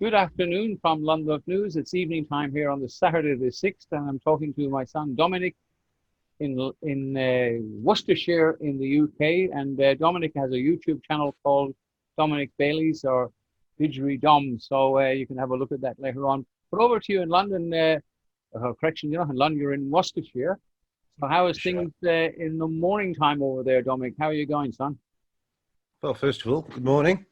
Good afternoon from London News. It's evening time here on the Saturday the 6th, and I'm talking to my son Dominic in Worcestershire in the UK. And Dominic has a YouTube channel called Dominic Bailey's or Didgeridoo. So you can have a look at that later on. But over to you in London. Correction, you're not in London, you're in Worcestershire. So how is Sure. things in the morning time over there, Dominic? How are you going, son? Well, first of all, good morning.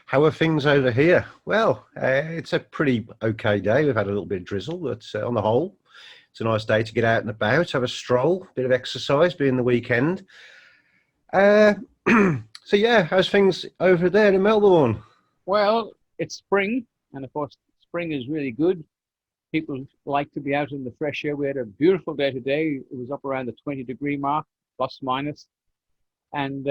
How are things over here? Well, it's a pretty okay day. We've had a little bit of drizzle, but on the whole, it's a nice day to get out and about, have a stroll, bit of exercise, being the weekend. Uh, so yeah, how's things over there in Melbourne? Well, it's spring, and of course, spring is really good. People like to be out in the fresh air. We had a beautiful day today. It was up around the 20-degree mark, plus minus. And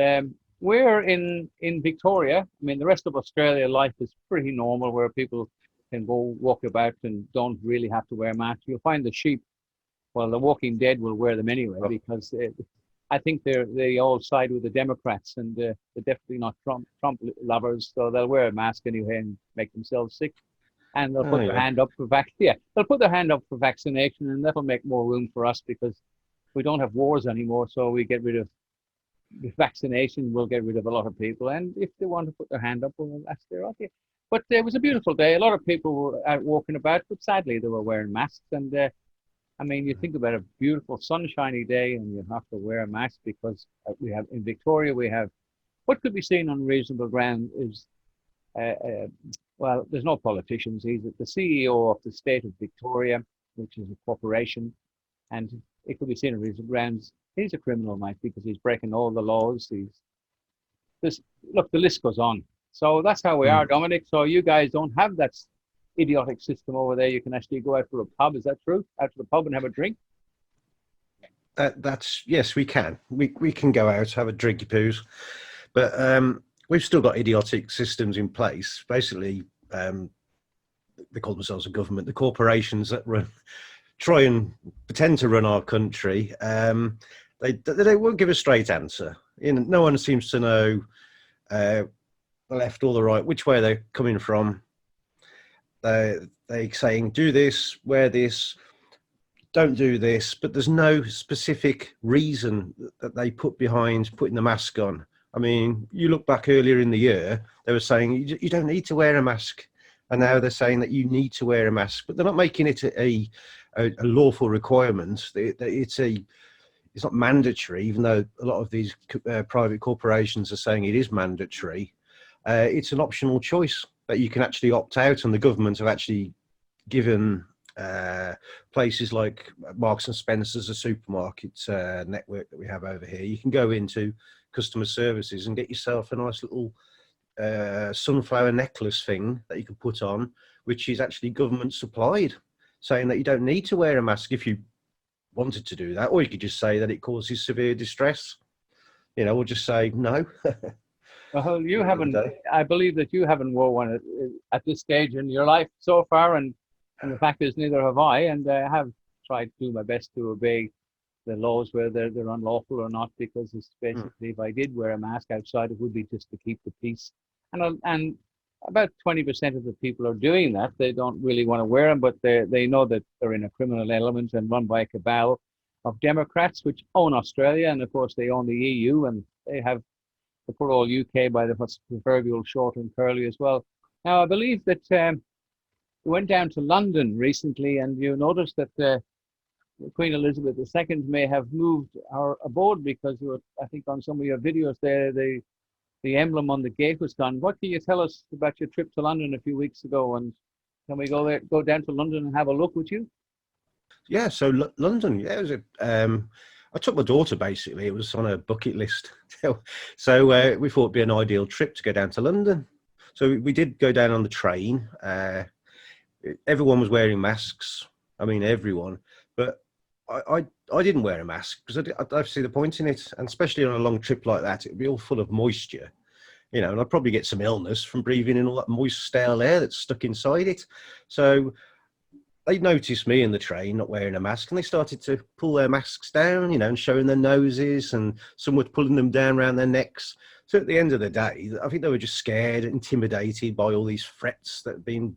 we're in Victoria. I mean, the rest of Australia, life is pretty normal where people can go walk about and don't really have to wear masks. You'll find the sheep, well, the Walking Dead will wear them anyway Oh, because I think they all side with the Democrats and they're definitely not Trump lovers. So they'll wear a mask anyway and make themselves sick. And they'll oh put their yeah. hand up for yeah, they'll put their hand up for vaccination, and that'll make more room for us because we don't have wars anymore. So we get rid of with vaccination, we'll get rid of a lot of people. And if they want to put their hand up, well, that's their okay. But it was a beautiful day. A lot of people were out walking about, but sadly they were wearing masks. And I mean, you think about a beautiful sunshiny day, and you have to wear a mask because we have in Victoria we have what could be seen on reasonable ground is uh, uh, well, there's no politicians. He's the CEO of the state of Victoria, which is a corporation, and it could be seen on reasonable grounds. He's a criminal, Mike, because he's breaking all the laws. He's this. Look, the list goes on. So that's how we are, Mm. Dominic. So you guys don't have that idiotic system over there. You can actually go out for a pub. Is that true? Out to the pub and have a drink? That's yes, we can. We can go out, have a drinky poos, but we've still got idiotic systems in place. Basically, they call themselves a government. The corporations that try and pretend to run our country, they won't give a straight answer. No one seems to know uh, the left or the right, which way they're coming from. They saying do this, wear this, don't do this, but there's no specific reason that they put behind putting the mask on. I mean, you look back earlier in the year, they were saying you don't need to wear a mask, and now they're saying that you need to wear a mask, but they're not making it a lawful requirement. It's not mandatory, even though a lot of these private corporations are saying it is mandatory. It's an optional choice that you can actually opt out, and the government have actually given places like Marks and Spencer's, a supermarket network that we have over here. You can go into customer services and get yourself a nice little sunflower necklace thing that you can put on, which is actually government supplied, saying that you don't need to wear a mask if you wanted to do that, or you could just say that it causes severe distress. Or just say no. Well, you At the end of haven't. the day. I believe that you haven't wore one at this stage in your life so far, and the fact is, neither have I. And I have tried to do my best to obey the laws, whether they're unlawful or not, because it's Mm. basically if I did wear a mask outside, it would be just to keep the peace. And about 20% of the people are doing that. They don't really want to wear them, but they know that they're in a criminal element and run by a cabal of Democrats, which own Australia, and of course they own the EU, and they have the poor old UK by the what's proverbial short and curly as well. Now, I believe that we went down to London recently, and you noticed that Queen Elizabeth II may have moved our abode because you were, I think, on some of your videos there, the emblem on the gate was gone. What can you tell us about your trip to London a few weeks ago? And can we go down to London and have a look with you? Yeah, so London, yeah, it was I took my daughter basically. It was on a bucket list, so we thought it'd be an ideal trip to go down to London. So we did go down on the train. Everyone was wearing masks. I mean, everyone, but I didn't wear a mask because I don't see the point in it, and especially on a long trip like that, it'd be all full of moisture, and I'd probably get some illness from breathing in all that moist, stale air that's stuck inside it. So they noticed me in the train not wearing a mask, and they started to pull their masks down, and showing their noses, and some were pulling them down around their necks. So at the end of the day, I think they were just scared, intimidated by all these threats that have been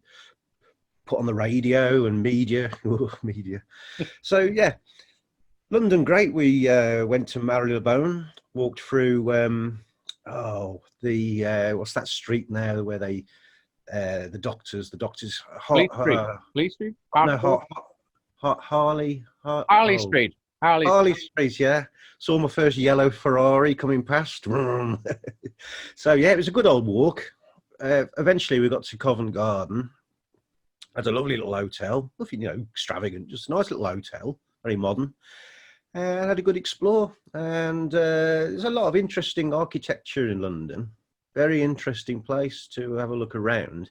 put on the radio and media. Media. So yeah, London, great. We went to Marylebone, walked through. What's that street now where they the doctors. Fleet Street, Fleet Street, No, Hartford, Harley. Harley Street, Harley. Harley Street, yeah. Saw my first yellow Ferrari coming past. So yeah, it was a good old walk. Eventually, we got to Covent Garden. Had a lovely little hotel, nothing extravagant, just a nice little hotel, very modern. And had a good explore. And there's a lot of interesting architecture in London. Very interesting place to have a look around.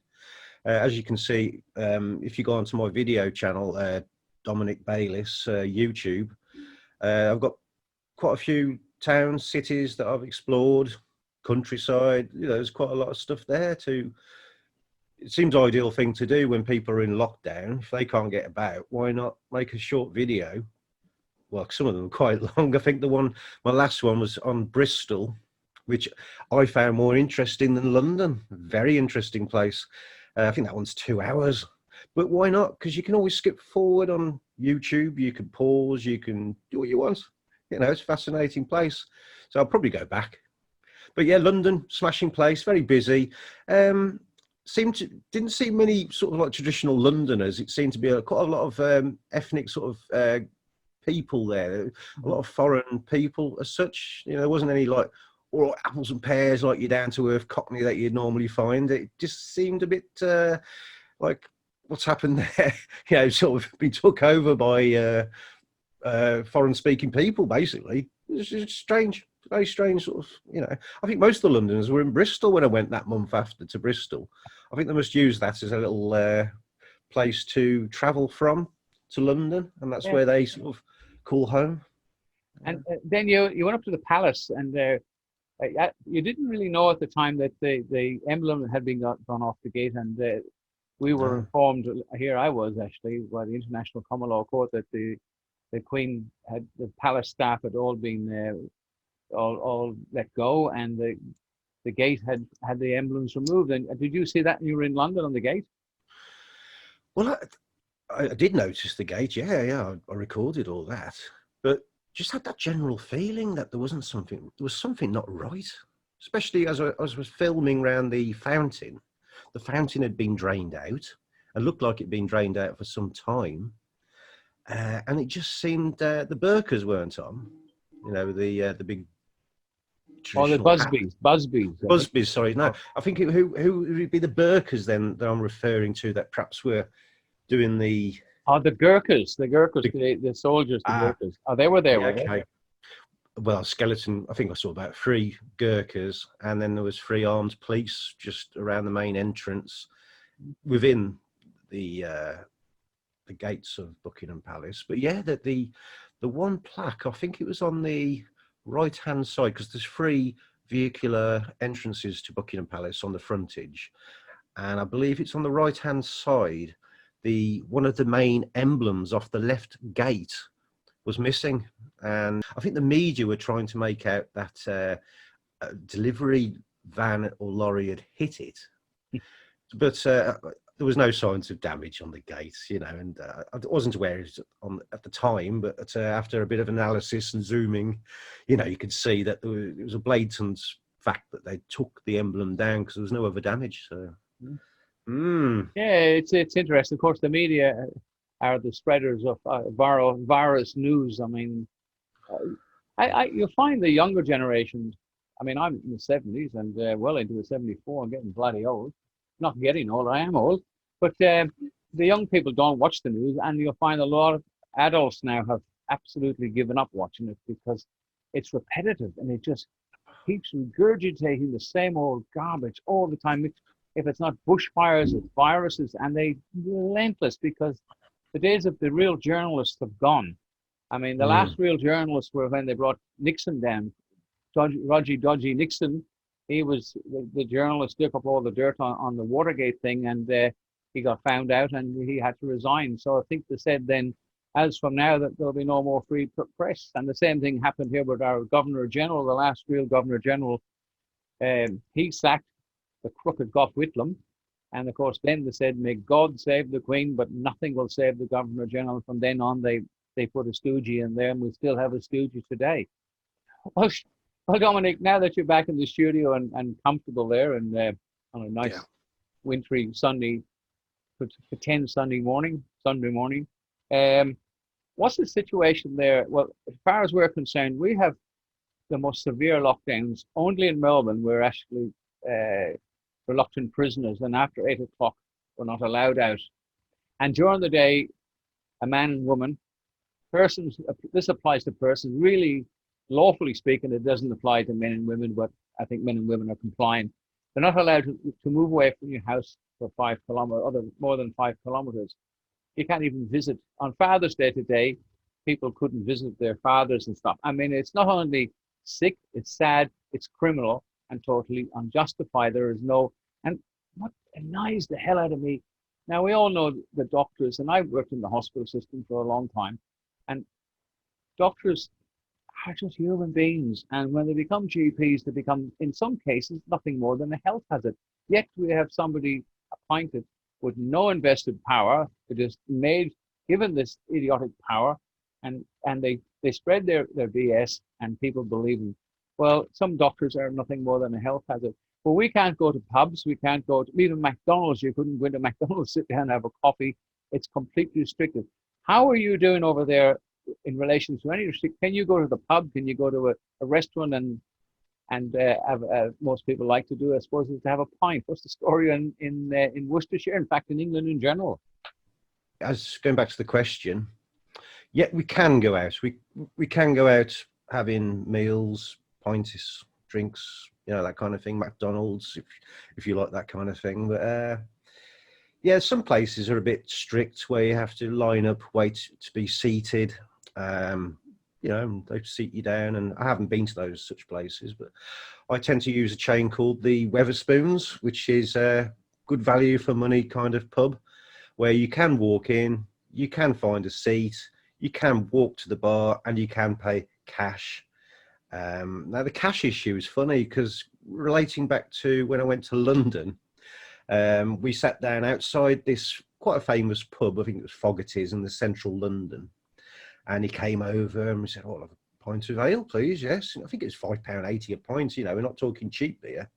As you can see, if you go onto my video channel, Dominic Bayliss, YouTube, I've got quite a few towns, cities that I've explored, countryside. There's quite a lot of stuff there too. It seems an ideal thing to do when people are in lockdown. If they can't get about, why not make a short video? Well, some of them are quite long. I think my last one was on Bristol, which I found more interesting than London. Very interesting place. I think that one's 2 hours. But why not? Because you can always skip forward on YouTube. You can pause. You can do what you want. It's a fascinating place. So I'll probably go back. But yeah, London, smashing place, very busy. Didn't see many sort of like traditional Londoners. It seemed to be quite a lot of ethnic sort of people there. A lot of foreign people as such. There wasn't any like or apples and pears like your down to earth Cockney that you'd normally find. It just seemed a bit like what's happened there. Sort of been took over by foreign speaking people. Basically, it's just strange. Very strange sort of, I think most of the Londoners were in Bristol when I went that month after to Bristol. I think they must use that as a little place to travel from to London, and that's where they sort of call home. And then you went up to the palace, and you didn't really know at the time that the emblem had been gone off the gate, and we were informed, here I was actually, by the International Common Law Court, that the Queen had, the palace staff had all been all let go, and the gate had the emblems removed. And did you see that when you were in London on the gate? Well, I did notice the gate. Yeah, I recorded all that, but just had that general feeling that there was something not right. Especially as I was filming around the fountain. The fountain had been drained out, and looked like it'd been drained out for some time, and it just seemed the burqas weren't on. The big. Oh, the Busbies. Sorry, no. I think who would be the burqas then that I'm referring to that perhaps were doing the. Oh, the Gurkhas, the soldiers, the Gurkhas. Oh, they were there. Yeah, okay. Well, skeleton. I think I saw about 3 Gurkhas, and then there was 3 armed police just around the main entrance, within the gates of Buckingham Palace. But yeah, that the one plaque, I think it was on the right-hand side, because there's 3 vehicular entrances to Buckingham Palace on the frontage, and I believe it's on the right-hand side. One of the main emblems off the left gate was missing, and I think the media were trying to make out that a delivery van or lorry had hit it, but there was no signs of damage on the gate, and I wasn't aware of it at the time, but after a bit of analysis and zooming, you could see that it was a blatant fact that they took the emblem down because there was no other damage. So. Yeah, it's interesting. Of course, the media are the spreaders of virus news. I mean, you'll find the younger generation. I mean, I'm in the 70s and well into the 74. I'm getting bloody old. Not getting old, I am old. But the young people don't watch the news, and you'll find a lot of adults now have absolutely given up watching it because it's repetitive and it just keeps regurgitating the same old garbage all the time. If it's not bushfires, it's viruses, and they're relentless because the days of the real journalists have gone. I mean, the last real journalists were when they brought Nixon down, Dodgy Nixon. He was the journalist, dug up all the dirt on the Watergate thing, and he got found out and he had to resign. So I think they said then, as from now, that there'll be no more free press. And the same thing happened here with our Governor General, the last real Governor General He sacked the crooked Gough Whitlam. And of course, then they said, may God save the Queen, but nothing will save the Governor General. From then on, they put a stoogie in there, and we still have a stoogie today. Well, well, Dominic, now that you're back in the studio and comfortable there and on a nice Yeah. wintry Sunday, pretend Sunday morning, um, what's the situation there? Well, as far as we're concerned, we have the most severe lockdowns. Only in Melbourne, we're actually reluctant prisoners, and after 8 o'clock, we're not allowed out. And during the day, a man and woman, persons, this applies to persons, really, lawfully speaking, it doesn't apply to men and women, but I think men and women are compliant. They're not allowed to move away from your house for 5 kilometers, more than 5 kilometers. You can't even visit. On Father's Day today, people couldn't visit their fathers and stuff. I mean, it's not only sick, it's sad, it's criminal and totally unjustified. There is no, and what annoys the hell out of me. Now, we all know the doctors, and I've worked in the hospital system for a long time, and doctors are just human beings. And when they become GPs, they become, in some cases, nothing more than a health hazard. Yet we have somebody appointed with no invested power, that is given this idiotic power, and they spread their BS, and people believe them. Well, some doctors are nothing more than a health hazard. But we can't go to pubs, we can't go to even McDonald's. You couldn't go into McDonald's, sit down and have a coffee. It's completely restricted. How are you doing over there in relation to any restriction? Can you go to the pub? Can you go to a restaurant and have, most people like to do, I suppose, is to have a pint? What's the story in Worcestershire? In fact, in England in general. As going back to the question, yeah, we can go out. We can go out having meals, pints, drinks, you know, that kind of thing. McDonald's, if you like that kind of thing. But yeah, some places are a bit strict where you have to line up, wait to be seated. You know, they seat you down, and I haven't been to those such places, but I tend to use a chain called the Weatherspoons, which is a good value for money kind of pub, where you can walk in, you can find a seat, you can walk to the bar, and you can pay cash. Now, the cash issue is funny because relating back to when I went to London, we sat down outside this quite a famous pub, I think it was Fogarty's in the central London. And he came over and we said, oh, I'll have a pint of ale, please. Yes. And I think it was £5.80 a pint. You know, we're not talking cheap beer.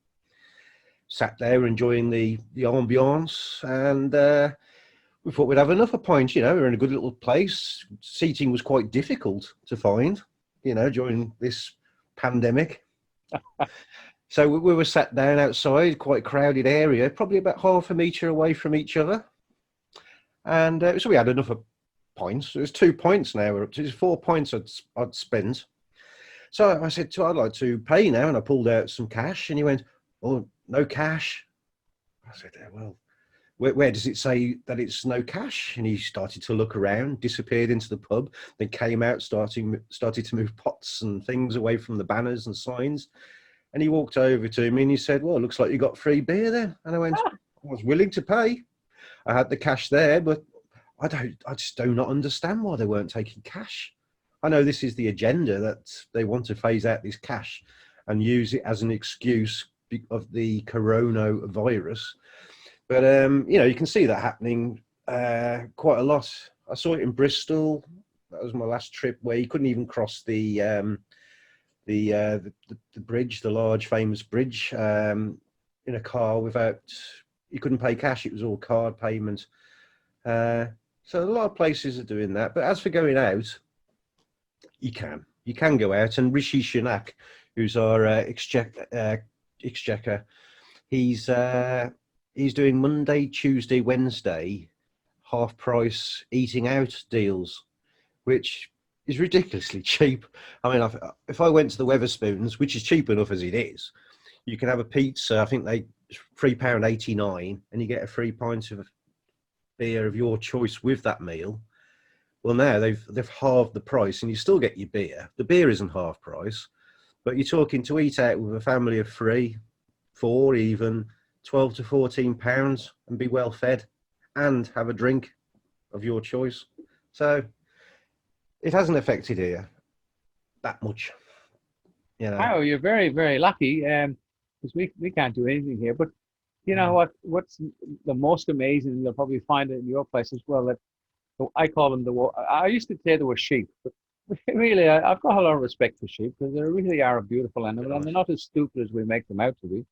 Sat there enjoying the ambiance, and we thought we'd have enough a pint. You know, we're in a good little place. Seating was quite difficult to find, you know, during this pandemic. So we were sat down outside, quite a crowded area, probably about half a metre away from each other. And so we had enough of pints. There's 2 pints now. We're up to 4 pints I'd spent. So I said, I'd like to pay now. And I pulled out some cash, and he went, oh, no cash. I said, well, where does it say that it's no cash? And he started to look around, disappeared into the pub, then came out, started to move pots and things away from the banners and signs. And he walked over to me and he said, well, it looks like you got free beer there. And I went, I was willing to pay. I had the cash there, but I just do not understand why they weren't taking cash. I know this is the agenda, that they want to phase out this cash and use it as an excuse of the coronavirus. But, you know, you can see that happening quite a lot. I saw it in Bristol. That was my last trip, where you couldn't even cross the bridge, the large famous bridge, in a car without, you couldn't pay cash. It was all card payment. So a lot of places are doing that. But as for going out, you can go out. And Rishi Sunak, who's our exchequer, he's doing Monday, Tuesday, Wednesday half price eating out deals, which is ridiculously cheap. I mean, if I went to the Weatherspoons, which is cheap enough as it is, you can have a pizza. I think they £3.89, and you get a free pint of beer of your choice with that meal. Well, now they've halved the price, and you still get your beer. The beer isn't half price, but you're talking to eat out with a family of 3, 4, even £12 to £14, and be well fed and have a drink of your choice. So it hasn't affected here that much. You know. Wow, you're very, very lucky. because we can't do anything here. But you know what? What's the most amazing? You'll probably find it in your place as well. That I call them I used to say they were sheep, but really, I've got a lot of respect for sheep because they really are a beautiful animal, and they're not as stupid as we make them out to be.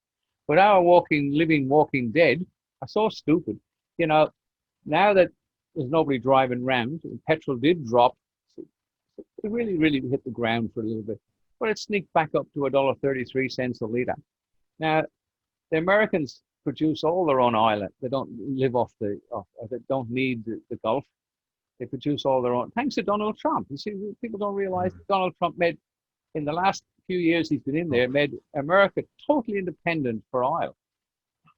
But our living, walking dead are so stupid. You know, now that there's nobody driving around, and petrol did drop, it really, really hit the ground for a little bit. But it sneaked back up to $1.33 a litre. Now, the Americans produce all their own oil. They don't live off they don't need the Gulf. They produce all their own, thanks to Donald Trump. You see, people don't realize that Donald Trump in the last few years he's been in there, made America totally independent for oil.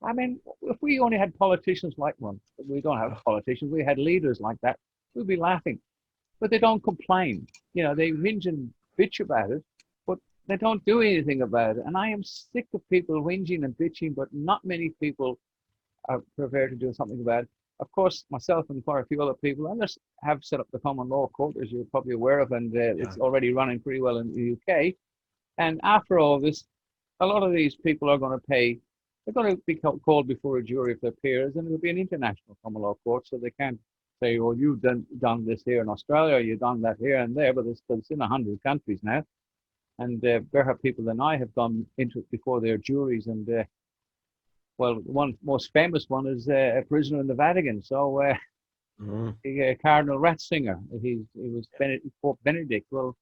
I mean, if we only had politicians like one, we don't have politicians, we had leaders like that, we'd be laughing. But they don't complain. You know, they whinge and bitch about it, but they don't do anything about it. And I am sick of people whinging and bitching, but not many people are prepared to do something about it. Of course, myself and quite a few other people, and just have set up the common law court, as you're probably aware of, and it's already running pretty well in the UK. And after all this, a lot of these people are going to pay. They're going to be called before a jury of their peers, and it'll be an international common law court, so they can't say, "Oh, you've done this here in Australia, you've done that here and there," but it's in 100 countries now, and better people than I have gone into it before their juries, and well, one most famous one is a prisoner in the Vatican. So Cardinal Ratzinger, he was Pope Benedict. Well,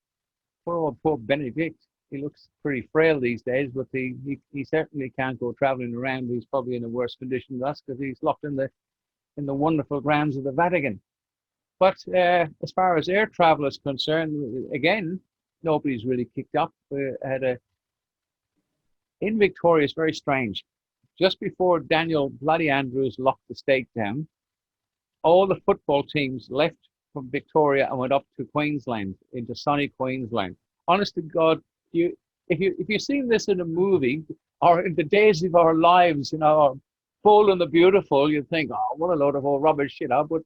poor old Pope Benedict, he looks pretty frail these days, but he certainly can't go traveling around. He's probably in a worse condition than us because he's locked in the wonderful grounds of the Vatican. But as far as air travel is concerned, again, nobody's really kicked up. We had in Victoria, it's very strange. Just before Daniel Bloody Andrews locked the state down, all the football teams left from Victoria and went up to Queensland, into sunny Queensland. Honest to God, if you've seen this in a movie or in the days of our lives, you know, Bold and the Beautiful, you'd think, oh, what a load of old rubbish, you know. But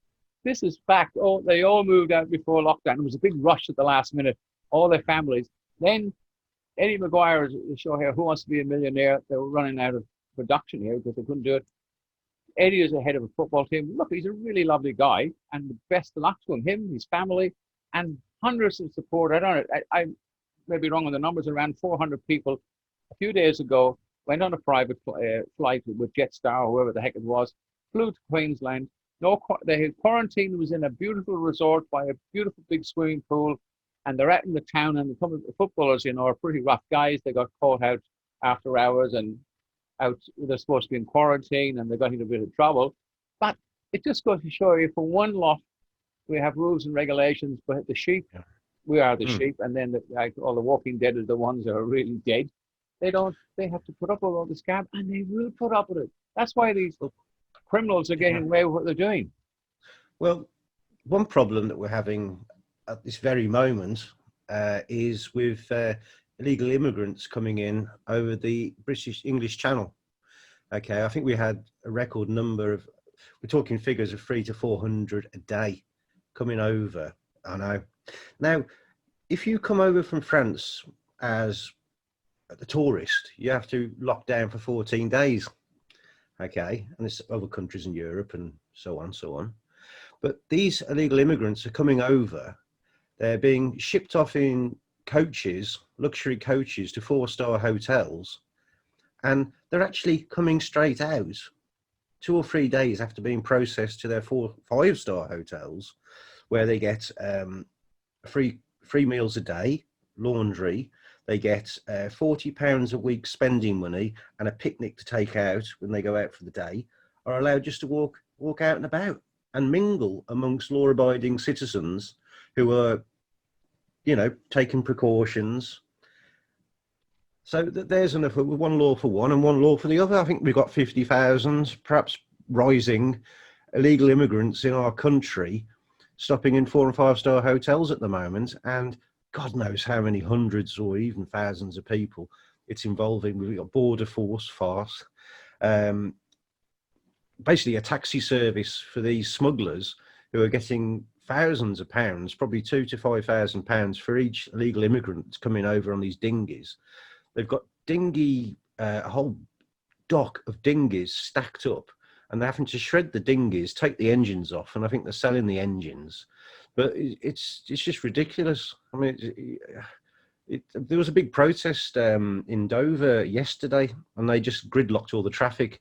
this is fact. Oh, they all moved out before lockdown. It was a big rush at the last minute, all their families. Then Eddie McGuire's show here, Who Wants to Be a Millionaire? They were running out of production here because they couldn't do it. Eddie is the head of a football team. Look, he's a really lovely guy, and the best of luck to him, his family, and hundreds of support. I don't know. I may be wrong on the numbers. Around 400 people a few days ago went on a private flight with Jetstar or whoever the heck it was, flew to Queensland. The quarantine was in a beautiful resort by a beautiful big swimming pool, and they're out in the town. And the footballers, you know, are pretty rough guys. They got caught out after hours and out. They're supposed to be in quarantine, and they got into a bit of trouble. But it just goes to show you, for one lot, we have rules and regulations, but the sheep, we are the sheep, and then all the Walking Dead are the ones that are really dead. They have to put up with all the scam, and they will put up with it. That's why these criminals are getting away with what they're doing. Well, one problem that we're having at this very moment is with illegal immigrants coming in over the British English Channel. Okay, I think we had a record number of, we're talking figures of 300 to 400 a day coming over. I know. Now, if you come over from France as a tourist, you have to lock down for 14 days. Okay, and there's other countries in Europe and so on, so on. But these illegal immigrants are coming over. They're being shipped off in coaches, luxury coaches, to 4-star hotels, and they're actually coming straight out 2 or 3 days after being processed to their 4-5-star hotels, where they get free meals a day, laundry. They get £40 a week spending money and a picnic to take out when they go out for the day. Are allowed just to walk out and about and mingle amongst law-abiding citizens who are, you know, taking precautions. So there's enough of one law for one and one law for the other. I think we've got 50,000, perhaps rising, illegal immigrants in our country, stopping in 4- and 5-star hotels at the moment, and God knows how many hundreds or even thousands of people it's involving. We've got border force, farce, basically a taxi service for these smugglers who are getting thousands of pounds, probably £2,000 to £5,000 for each illegal immigrant coming over on these dinghies. They've got dinghy a whole dock of dinghies stacked up, and they're having to shred the dinghies, take the engines off, and I think they're selling the engines. But it's just ridiculous. I mean, there was a big protest in Dover yesterday, and they just gridlocked all the traffic,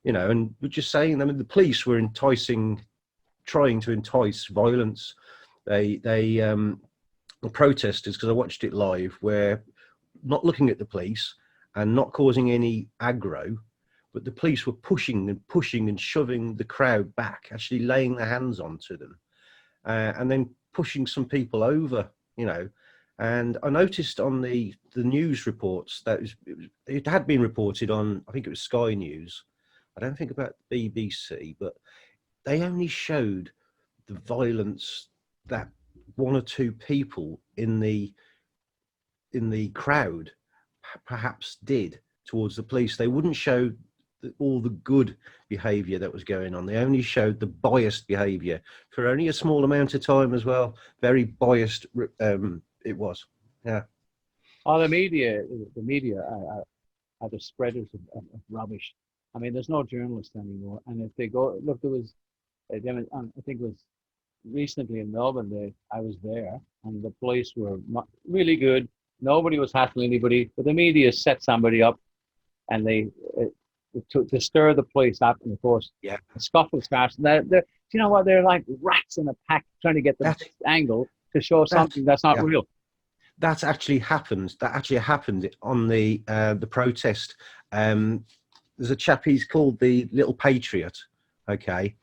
and we're just saying, I mean, the police were trying to entice violence. The protesters, because I watched it live, were not looking at the police and not causing any aggro, but the police were pushing and shoving the crowd back, actually laying their hands onto them, and then pushing some people over, And I noticed on the news reports that it had been reported on, I think it was Sky News. I don't think about the BBC, but they only showed the violence that one or two people in the crowd perhaps did towards the police. They wouldn't show all the good behaviour that was going on. They only showed the biased behaviour for only a small amount of time as well. Very biased it was. Yeah. Oh, the media are the spreaders of rubbish. I mean, there's no journalists anymore. And if they go, look, there was, I think it was recently in Melbourne, I was there, and the police were really good. Nobody was hassling anybody, but the media set somebody up, and to stir the police up, and of course, yeah, the scuffle starts. You know what? They're like rats in a pack trying to get the angle to show something that's not real. That actually happened. That actually happened on the protest. There's a chap, he's called the Little Patriot, okay,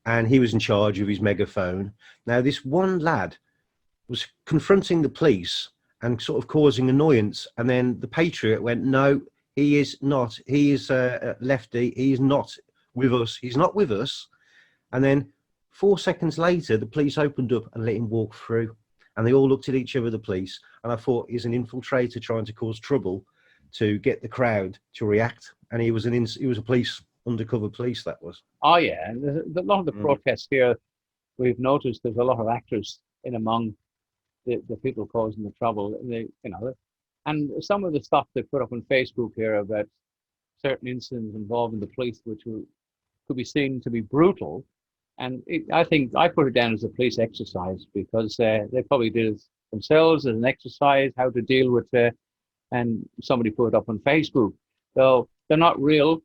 and he was in charge of his megaphone. Now, this one lad was confronting the police and sort of causing annoyance, and then the Patriot went, "No, he is not. He is a lefty. He is not with us. He's not with us." And then 4 seconds later, the police opened up and let him walk through. And they all looked at each other, the police. And I thought, he's an infiltrator trying to cause trouble to get the crowd to react. And he was undercover police, that was. Oh, yeah. And a lot of the protests here, we've noticed there's a lot of actors in among the people causing the trouble. And some of the stuff they put up on Facebook here about certain incidents involving the police, which could be seen to be brutal. And I think I put it down as a police exercise, because they probably did it themselves as an exercise, how to deal with and somebody put it up on Facebook. So they're not real.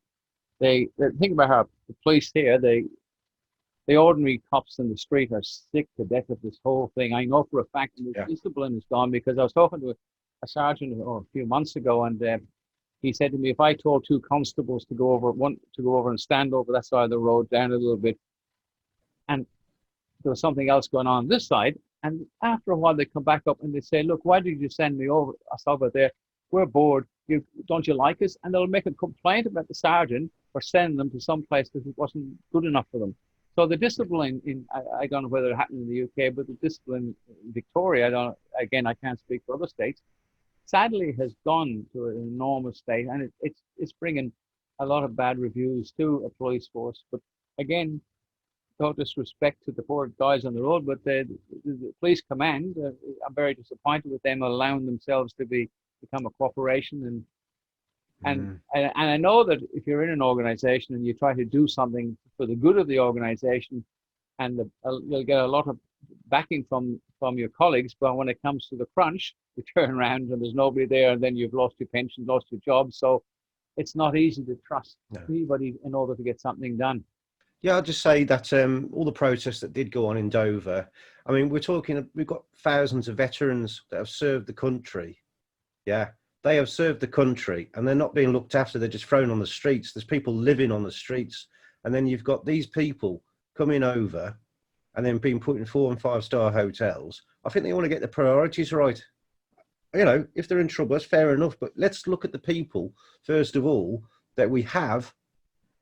They think about how the police here, the ordinary cops in the street are sick to death of this whole thing. I know for a fact that the discipline is gone, because I was talking to a sergeant a few months ago, and he said to me, if I told two constables to go over and stand over that side of the road down a little bit, and there was something else going on this side, and after a while they come back up and they say, look, why did you send us over there? We're bored. Don't you like us? And they'll make a complaint about the sergeant for sending them to some place that it wasn't good enough for them. So the discipline I don't know whether it happened in the UK, but the discipline in Victoria, I can't speak for other states, sadly has gone to an enormous state, and it's bringing a lot of bad reviews to a police force. But again, no disrespect to the poor guys on the road, but the police command, I'm very disappointed with them allowing themselves to become a corporation. And I know that if you're in an organization and you try to do something for the good of the organization, and you'll get a lot of backing from your colleagues, but when it comes to the crunch, you turn around and there's nobody there, and then you've lost your pension, lost your job. So it's not easy to trust anybody in order to get something done. Yeah, I'll just say that all the protests that did go on in Dover, I mean, we've got thousands of veterans that have served the country. Yeah, they have served the country, and they're not being looked after. They're just thrown on the streets. There's people living on the streets. And then you've got these people coming over and then being put in 4- and 5-star hotels. I think they want to get the priorities right. If they're in trouble, that's fair enough. But let's look at the people, first of all, that we have,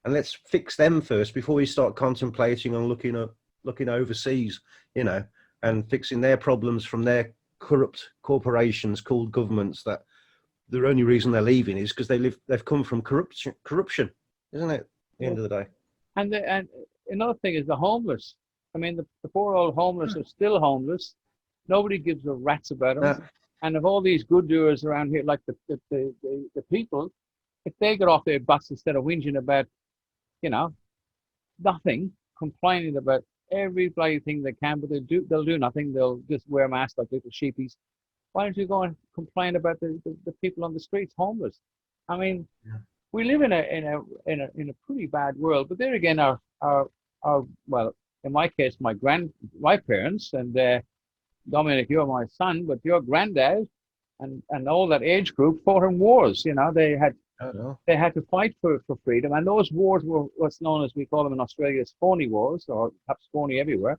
and let's fix them first before we start contemplating on looking overseas, and fixing their problems from their corrupt corporations called governments, that the only reason they're leaving is because they've come from corruption, isn't it? At the end of the day. And another thing is the homeless. I mean, the poor old homeless are still homeless. Nobody gives a rat's about them. And of all these good doers around here, like the people, if they get off their butts instead of whinging about, you know, nothing, complaining about every bloody thing they can, but they'll do nothing. They'll just wear masks like little sheepies. Why don't you go and complain about the people on the streets, homeless? I mean, Yeah. we live in a pretty bad world. But there again, our well, in my case, my parents and Dominic, you're my son, but your granddad and all that age group fought in wars. You know, Oh, no. they had to fight for freedom, and those wars were what's known as, we call them in Australia, as phony wars, or perhaps phony everywhere.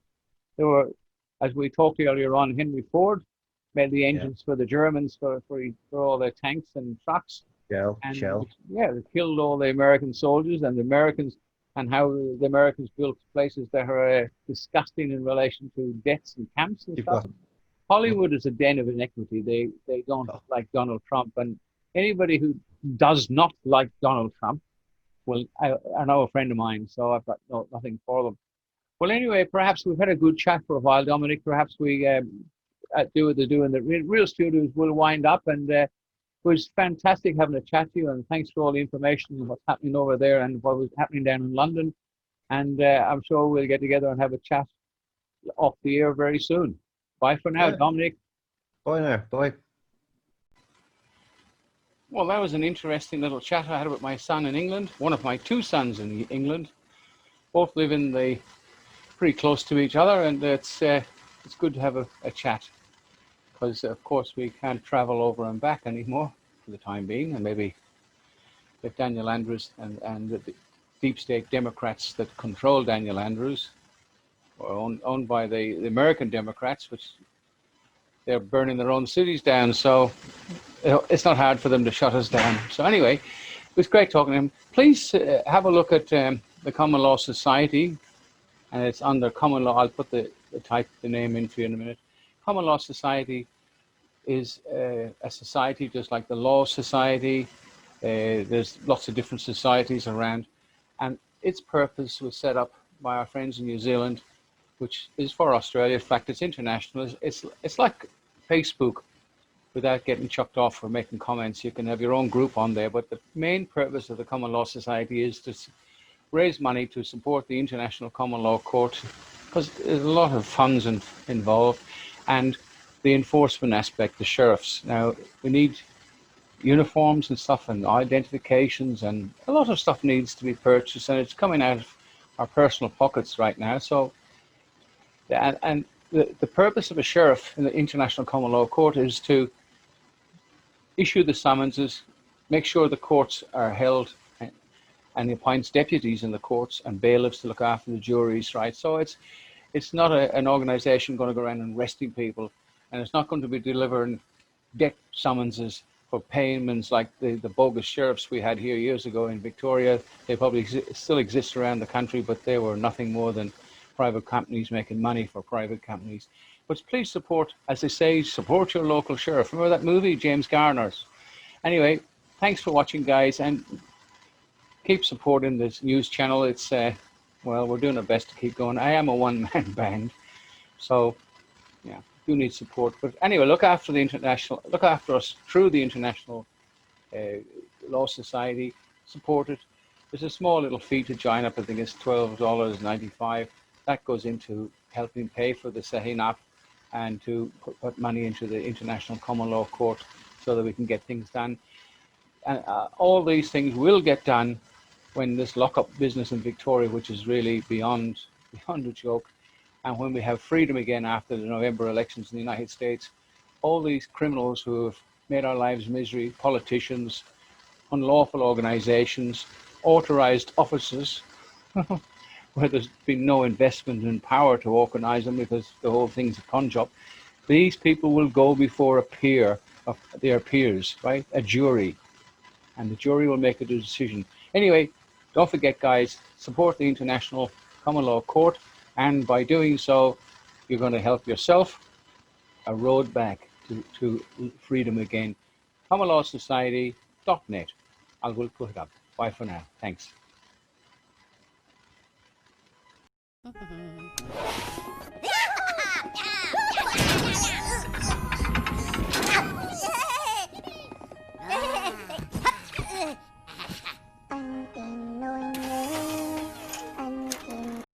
They were, as we talked earlier on, Henry Ford made the Yeah. engines for the Germans for all their tanks and trucks, and Shell. yeah, they killed all the American soldiers and the Americans, and how the Americans built places that are disgusting in relation to deaths and camps and You've stuff. got. Hollywood is a den of iniquity. They don't Oh, like Donald Trump, and anybody who does not like Donald Trump, well, I know a friend of mine, so I've got nothing for them. Well, anyway, perhaps we've had a good chat for a while, Dominic. Perhaps we do the doing the real studios will wind up, and it was fantastic having a chat to you. And thanks for all the information on what's happening over there and what was happening down in London. And I'm sure we'll get together and have a chat off the air very soon. Bye for now, yeah. Dominic. Bye now. Bye. Well, that was an interesting little chat I had with my son in England. One of my two sons in England. Both live in the pretty close to each other, and it's good to have a chat, because of course we can't travel over and back anymore for the time being. And maybe if Daniel Andrews and the deep state Democrats that control Daniel Andrews are owned by the American Democrats, which they're burning their own cities down, so it's not hard for them to shut us down. So anyway, it was great talking to him. Please have a look at the Common Law Society, and it's under Common Law. I'll put the name in for you in a minute. Common Law Society is a society just like the Law Society. There's lots of different societies around, and its purpose was set up by our friends in New Zealand, which is for Australia. In fact, it's international. It's like Facebook, without getting chucked off for making comments. You can have your own group on there, but the main purpose of the Common Law Society is to raise money to support the International Common Law Court, because there's a lot of funds involved, and the enforcement aspect, the sheriffs. Now, we need uniforms and stuff, and identifications, and a lot of stuff needs to be purchased, and it's coming out of our personal pockets right now. So, and the purpose of a sheriff in the International Common Law Court is to issue the summonses, make sure the courts are held, and he appoints deputies in the courts and bailiffs to look after the juries, right? So it's not an organization going to go around and arresting people, and it's not going to be delivering debt summonses for payments like the bogus sheriffs we had here years ago in Victoria. They probably still exist around the country, but they were nothing more than private companies making money for private companies. But please support, as they say, support your local sheriff. Remember that movie, James Garner's? Anyway, thanks for watching, guys, and keep supporting this news channel. It's well, we're doing our best to keep going. I am a one-man band, so yeah, do need support. But anyway, look after us through the International Law Society. Support it. There's a small little fee to join up. I think it's $12.95. That goes into helping pay for the setting up and to put money into the International Common Law Court so that we can get things done. And all these things will get done when this lockup business in Victoria, which is really beyond a joke, and when we have freedom again after the November elections in the United States, all these criminals who have made our lives misery, politicians, unlawful organizations, authorized offices, where there's been no investment in power to organize them because the whole thing's a con job, these people will go before a peer of their peers, right? A jury. And the jury will make a decision. Anyway, don't forget, guys, support the International Common Law Court, and by doing so, you're going to help yourself a road back to freedom again. CommonLawSociety.net. I will put it up. Bye for now. Thanks.